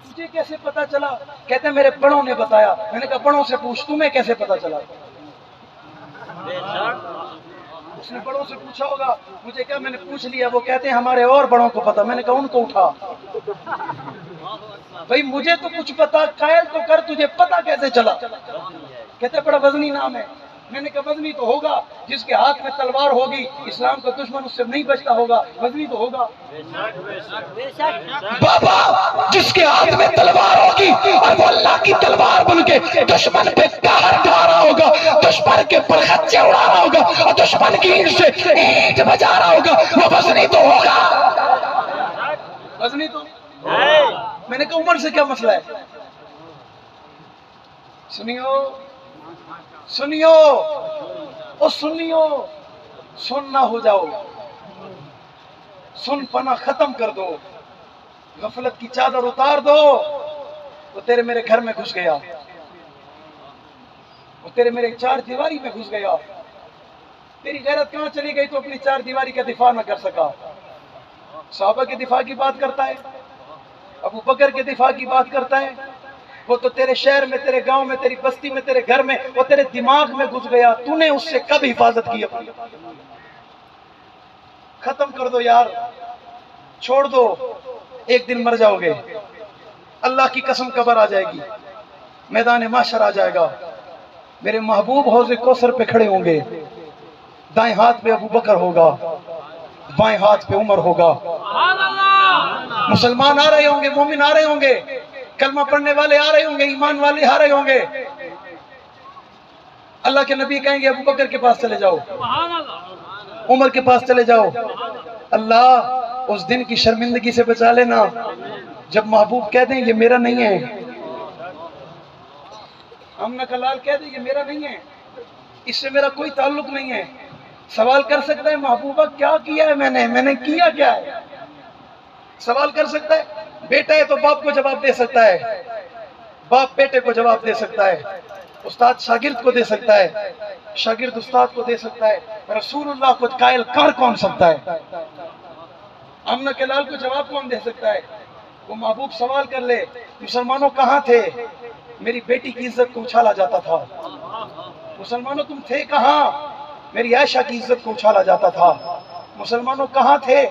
[SPEAKER 2] تجھے کیسے پتا چلا کہتے میرے بڑوں نے بتایا میں نے کہا بڑوں سے پوچھ تمہیں کیسے پتا چلا اس نے بڑوں سے پوچھا ہوگا مجھے کہا میں نے پوچھ لیا وہ کہتے ہیں ہمارے اور بڑوں کو پتا میں نے کہا ان کو اٹھا بھئی مجھے تو کچھ پتا قائل تو کر تجھے پتا کیسے چلا کہتے بڑا وزنی نام ہے میں نے کہا وزنی تو ہوگا جس کے ہاتھ میں تلوار ہوگی اسلام کا دشمن اس سے نہیں بچتا ہوگا وزنی تو ہوگا
[SPEAKER 1] بابا جس کے ہاتھ میں تلوار ہوگی اور وہ اللہ کی تلوار بن کے دشمن پہ کہر ڈھا رہا ہوگا دشمن کے پرخچے اڑا رہا ہوگا اور دشمن کی اینٹ سے اینٹ بجا رہا ہوگا وہ وزنی تو ہوگا
[SPEAKER 2] وزنی تو میں نے کہا عمر سے کیا مسئلہ ہے سنیو سنیو او سنیو، سن نہ ہو جاؤ، سن پنا ختم کر دو، غفلت کی چادر اتار دو۔ وہ تیرے میرے گھر میں گھس گیا، وہ تیرے میرے چار دیواری میں گھس گیا، تیری غیرت کہاں چلی گئی تو اپنی چار دیواری کا دفاع نہ کر سکا۔ صحابہ کے دفاع کی بات کرتا ہے، ابو بکر کے دفاع کی بات کرتا ہے، وہ تو تیرے شہر میں، تیرے گاؤں میں، تیری بستی میں، تیرے گھر میں، وہ تیرے دماغ میں گھس گیا، تو نے اس سے کب حفاظت کی اپنی؟ ختم کر دو یار، چھوڑ دو، ایک دن مر جاؤ گے، اللہ کی قسم قبر آ جائے گی، میدان محشر آ جائے گا، میرے محبوب حوض کوثر پہ کھڑے ہوں گے، دائیں ہاتھ پہ ابو بکر ہوگا، بائیں ہاتھ پہ عمر ہوگا، مسلمان آ رہے ہوں گے، مومن آ رہے ہوں گے، کلمہ پڑھنے والے آ رہے ہوں گے، ایمان والے آ رہے ہوں گے، اللہ کے نبی کہیں گے ابو بکر کے پاس چلے جاؤ، عمر کے پاس چلے جاؤ، اللہ اس دن کی شرمندگی سے بچا لینا جب محبوب کہہ دیں یہ میرا نہیں ہے، امنہ کلال کہہ دیں یہ میرا نہیں ہے، اس سے میرا کوئی تعلق نہیں ہے۔ سوال کر سکتا ہے محبوبہ کیا کیا ہے میں نے کیا کیا ہے؟ سوال کر سکتا ہے؟ بیٹا ہے تو باپ کو جواب دے سکتا ہے، باپ بیٹے کو جواب دے سکتا ہے، استاد شاگرد کو دے سکتا ہے، شاگرد استاد کو دے سکتا ہے، رسول اللہ کو قائل کر کون سکتا ہے؟ امنہ کے لال کو جواب کون دے سکتا ہے؟ وہ محبوب سوال کر لے، مسلمانوں کہاں تھے؟ میری بیٹی کی عزت کو اچھالا جاتا تھا، مسلمانوں تم تھے کہاں؟ میری عائشہ کی عزت کو اچھالا جاتا تھا، مسلمانوں کہاں تھے؟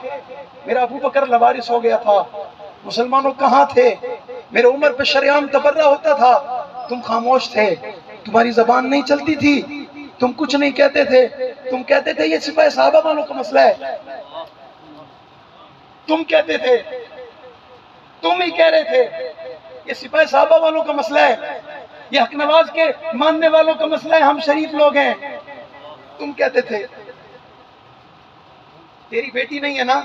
[SPEAKER 2] میرا ابو بکر لوارث ہو گیا تھا، مسلمانوں کہاں تھے؟ میرے عمر پہ شریعام تبرہ ہوتا تھا، تم خاموش تھے، تمہاری زبان نہیں چلتی تھی، تم کچھ نہیں کہتے تھے، تم کہتے تھے یہ سپاہ صحابہ والوں کا مسئلہ ہے، تم کہتے تھے، تم ہی کہہ رہے تھے یہ سپاہ صحابہ والوں کا مسئلہ ہے، یہ حق نواز کے ماننے والوں کا مسئلہ ہے، ہم شریف لوگ ہیں، تم کہتے تھے۔ تیری بیٹی نہیں ہے نا؟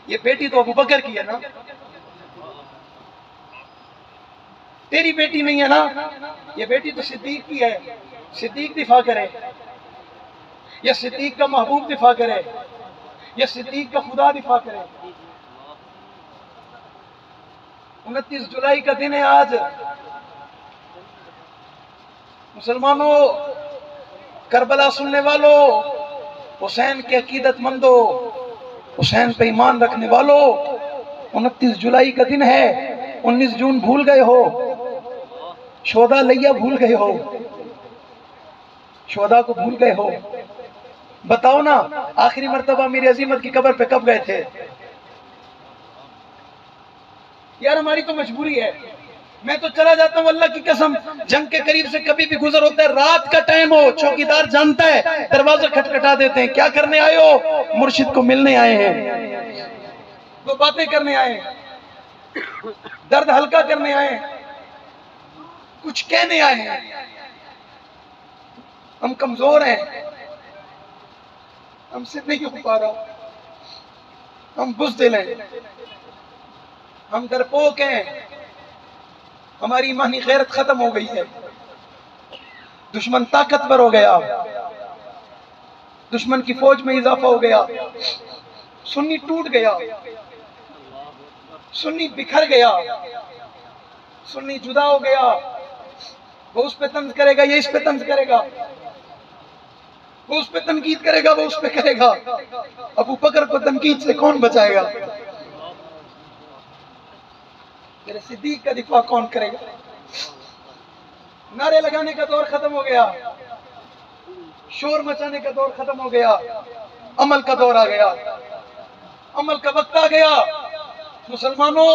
[SPEAKER 2] یہ بیٹی تو ابو بکر کی ہے نا؟ تیری بیٹی نہیں ہے نا؟ یہ بیٹی تو صدیق کی ہے، صدیق دفاع کرے، یا صدیق کا محبوب دفاع کرے، یا صدیق کا خدا دفاع کرے۔ 29 جولائی کا دن ہے آج، مسلمانوں، کربلا سننے والوں، حسین کے عقیدت مندوں، حسین پہ ایمان رکھنے والوں، 29 جولائی کا دن ہے، 19 جون بھول گئے ہو، شہداء لیہ بھول گئے ہو، شہداء کو بھول گئے ہو، بتاؤ نا آخری مرتبہ میری عظیمت کی قبر پہ کب گئے تھے؟ یار ہماری تو مجبوری ہے، میں تو چلا جاتا ہوں اللہ کی قسم، جنگ کے قریب سے کبھی بھی گزر ہوتا ہے، رات کا ٹائم ہو، چوکیدار جانتا ہے، دروازہ کھٹکھٹا دیتے ہیں، کیا کرنے آئے ہو؟ مرشد کو ملنے آئے ہیں، وہ باتیں کرنے آئے ہیں، درد ہلکا کرنے آئے ہیں، کچھ کہنے آئے ہیں، ہم کمزور ہیں، ہم سے نہیں ہو پا رہا، ہم بزدل ہیں، ہم ڈرپوک ہیں، ہماری ایمانی غیرت ختم ہو گئی ہے، دشمن طاقتور ہو گیا، دشمن کی فوج میں اضافہ ہو گیا، سنی ٹوٹ گیا، سنی بکھر گیا، سنی جدا ہو گیا، وہ اس پہ طنز کرے گا، یہ اس پہ طنز کرے گا، وہ اس پہ تنقید کرے گا، وہ اس پہ کرے گا، ابو بکر کو تنقید سے کون بچائے گا؟ تیرے صدیق کا دفاع کون کرے گا؟ نعرے لگانے کا دور ختم ہو گیا، شور مچانے کا دور ختم ہو گیا، عمل کا دور آ گیا، عمل کا وقت آ گیا۔ مسلمانوں،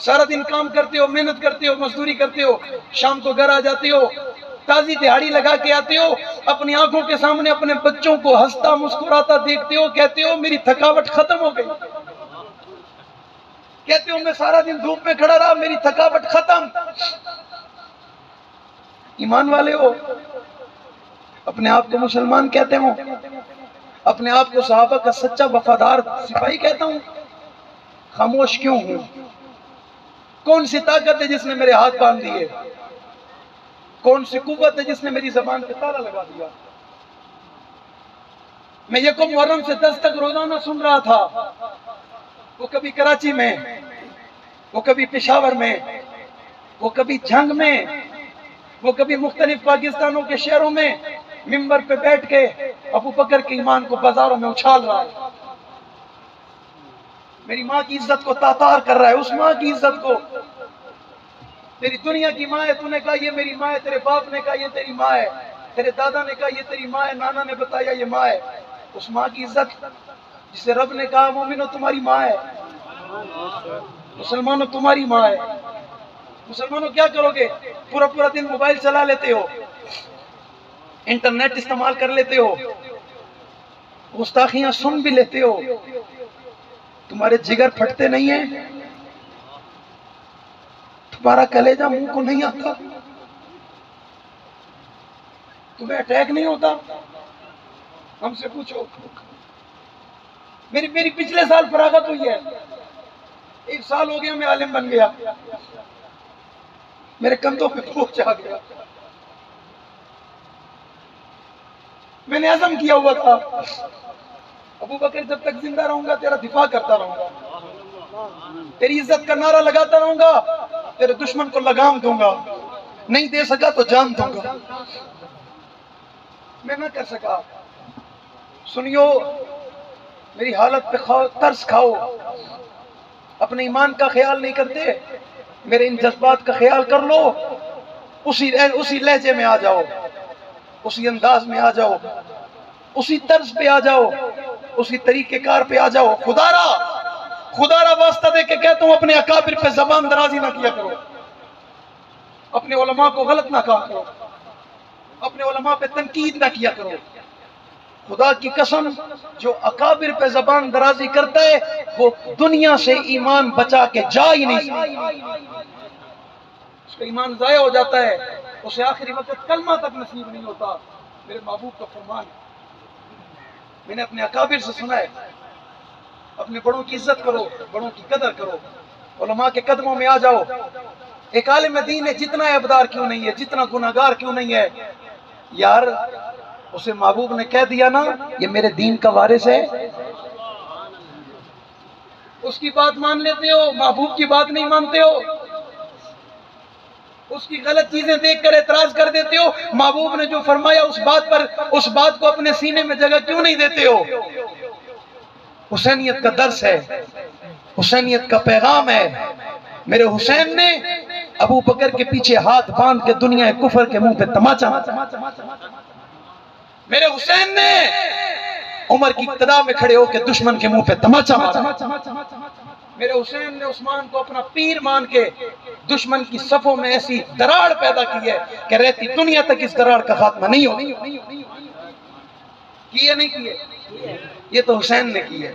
[SPEAKER 2] سارا دن کام کرتے ہو، محنت کرتے ہو، مزدوری کرتے ہو، شام کو گھر آ جاتے ہو، تازی دہاڑی لگا کے آتے ہو، اپنی آنکھوں کے سامنے اپنے بچوں کو ہنستا مسکراتا دیکھتے ہو، کہتے ہو میری تھکاوٹ ختم ہو گئی، کہتے ہو میں سارا دن دھوپ میں کھڑا رہا، میری تھکاوٹ ختم۔ ایمان والے ہو، اپنے آپ کو مسلمان کہتے ہو، اپنے آپ کو صحابہ کا سچا وفادار سپاہی کہتا ہوں، خاموش کیوں ہوں؟ کون سی طاقت ہے جس نے میرے ہاتھ باندھ دیے؟ کون سی قوت ہے جس نے میری زبان پہ تالا لگا دیا؟ میں یکم محرم سے 10 تک روزانہ سن رہا تھا، وہ کبھی کراچی میں، وہ کبھی پشاور میں، وہ کبھی جھنگ میں، وہ کبھی مختلف پاکستانوں کے شہروں میں ممبر پہ بیٹھ کے ابو بکر کے ایمان کو بازاروں میں اچھال رہا ہے، میری ماں کی عزت کو تاتار کر رہا ہے، اس ماں کی عزت کو، تیری دنیا کی ماں ہے، تو نے کہا یہ میری ماں ہے، تیرے باپ نے کہا یہ تیری ماں ہے، تیرے دادا نے کہا یہ تیری ماں ہے، نانا نے بتایا یہ ماں ہے، اس ماں کی عزت جسے رب نے کہا مومنو تمہاری ماں ہے، مسلمانوں تمہاری ماں ہے۔ مسلمانوں کیا کرو گے؟ پورا پورا دن موبائل چلا لیتے ہو، انٹرنیٹ استعمال کر لیتے ہو، گستاخیاں سن بھی لیتے ہو، تمہارے جگر پھٹتے نہیں ہیں؟ تمہارا کلیجہ منہ کو نہیں آتا؟ تمہیں اٹیک نہیں ہوتا؟ ہم سے پوچھو۔ میری پچھلے سال فراغت ہوئی ہے، 1 سال ہو گیا میں عالم بن گیا، میرے کندھوں پہ بوجھ آ گیا، میں نے عزم کیا ہوا تھا ابو بکر جب تک زندہ رہوں گا تیرا دفاع کرتا رہوں گا، تیری عزت کا نعرہ لگاتا رہوں گا، تیرے دشمن کو لگام دوں گا، نہیں دے سکا تو جان دوں گا، میں نہ کر سکا۔ سنیو، میری حالت پہ ترس کھاؤ، اپنے ایمان کا خیال نہیں کرتے، میرے ان جذبات کا خیال کر لو، اسی لہجے میں آ جاؤ، اسی انداز میں آ جاؤ، اسی طرز پہ آ جاؤ، اسی طریقے کار پہ آ جاؤ۔ خدا را واسطہ دے کے کہتا ہوں، اپنے اکابر پہ زبان درازی نہ کیا کرو، اپنے علماء کو غلط نہ کہا کرو، اپنے علماء پہ تنقید نہ کیا کرو۔ خدا کی قسم، جو اکابر پہ زبان درازی کرتا ہے وہ دنیا سے ایمان بچا کے جا ہی نہیں سکتا، اس کا ایمان ضائع ہو جاتا ہے، اسے آخری وقت کلمہ تک نصیب نہیں ہوتا۔ میرے محبوب کا فرمان ہے، میں نے اپنے اکابر سے سنا ہے، اپنے بڑوں کی عزت کرو، بڑوں کی قدر کرو، علماء کے قدموں میں آ جاؤ۔ ایک عالم دین ہے، جتنا عیبدار کیوں نہیں ہے، جتنا گناہگار کیوں نہیں ہے، یار اسے محبوب نے کہہ دیا نا یہ میرے دین کا وارث ہے، اس کی بات مان لیتے ہو، محبوب کی بات نہیں مانتے ہو، اس کی غلط چیزیں دیکھ کر اعتراض کر دیتے ہو، محبوب نے جو فرمایا اس بات کو اپنے سینے میں جگہ کیوں نہیں دیتے ہو؟ حسینیت کا درس ہے، حسینیت کا پیغام ہے۔ میرے حسین نے ابو بکر کے پیچھے ہاتھ باندھ کے دنیا کفر کے منہ پہ تماچا مارا، میرے حسین نے عمر کی ابتدا میں کھڑے ہو کے دشمن کے منہ پہ تماچا مارا، میرے حسین نے عثمان کو اپنا پیر مان کے دشمن کی صفوں میں ایسی دراڑ پیدا کی ہے کہ رہتی دنیا تک اس دراڑ کا خاتمہ نہیں ہو۔ کیے نہیں کیے؟ یہ تو حسین نے کی ہے۔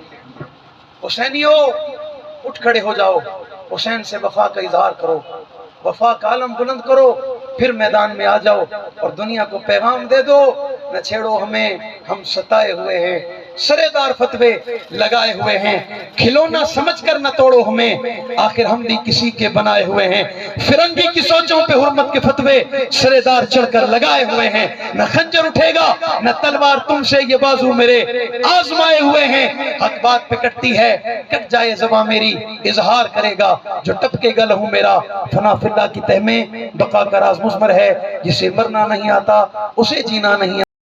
[SPEAKER 2] حسینیو، اٹھ کھڑے ہو جاؤ، حسین سے وفا کا اظہار کرو، وفا کا علم بلند کرو، پھر میدان میں آ جاؤ اور دنیا کو پیغام دے دو، نہ چھیڑو ہمیں، ہم ستائے ہوئے ہیں، سرے دار فتوے لگائے ہوئے ہیں، کھلونا سمجھ کر نہ توڑو ہمیں، آخر ہم بھی کسی کے بنائے ہوئے ہیں، فرنگی کی سوچوں پہ حرمت کے فتوے سرے دار چڑھ کر لگائے ہوئے ہیں، نہ خنجر اٹھے گا نہ تلوار تم سے، یہ بازو میرے آزمائے ہوئے ہیں، حق بات پہ کٹتی ہے، کٹ جائے زباں میری اظہار کرے گا، جو ٹپکے گا لہو میرا فنا فی اللہ کی تہ میں، بقا کا راز مضمر ہے، جسے مرنا نہیں آتا اسے جینا نہیں آتا۔